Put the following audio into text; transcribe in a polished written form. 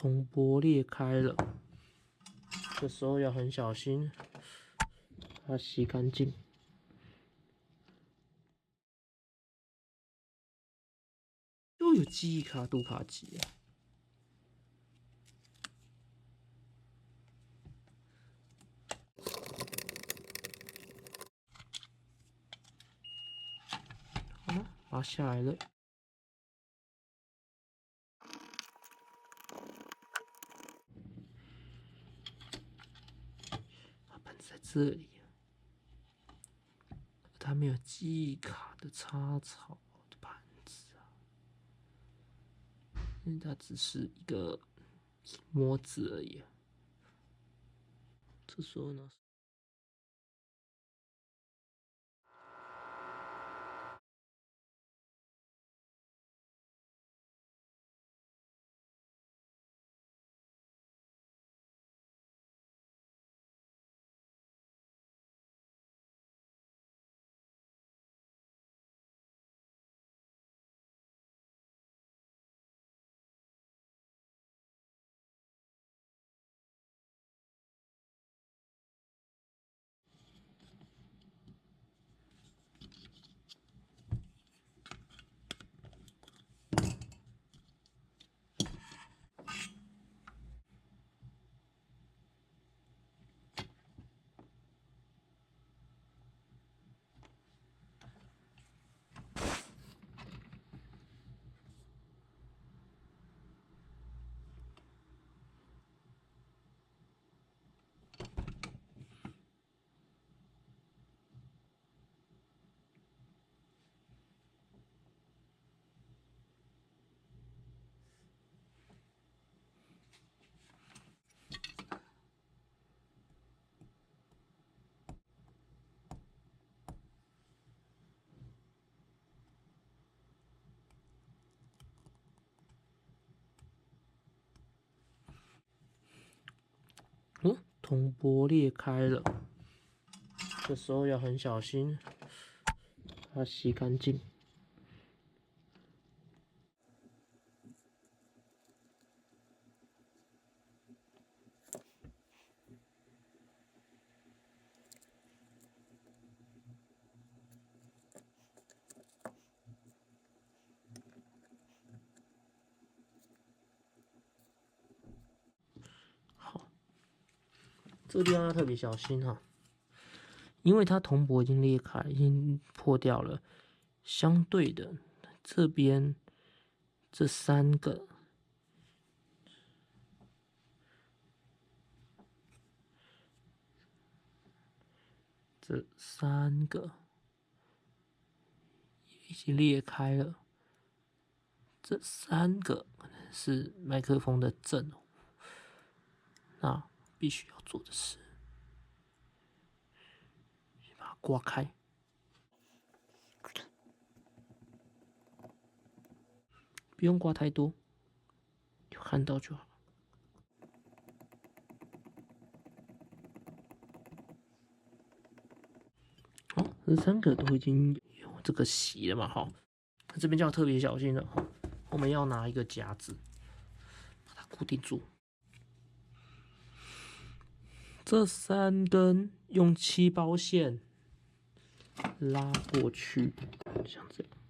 铜箔裂开了，这时候要很小心，把它洗干净。又有记忆卡、读卡机啊！好了，拔下来了。盘子在这里，它没有记忆卡的插槽的盘子啊，因为它只是一个模子而已。这时候呢？铜箔裂开了，这时候要很小心，把它洗干净。好，这个地方要特别小心哈，因为它铜箔已经裂开，已经破掉了。相对的，这边这三个，已经裂开了。这三个可能是麦克风的正哦，那必须要做的是，先把它刮开，不用刮太多，有看到就好。好，这三个都已经有这个洗了嘛，哈，这边就要特别小心了。我们要拿一个夹子把它固定住。这三根用7包线拉过去，像这样。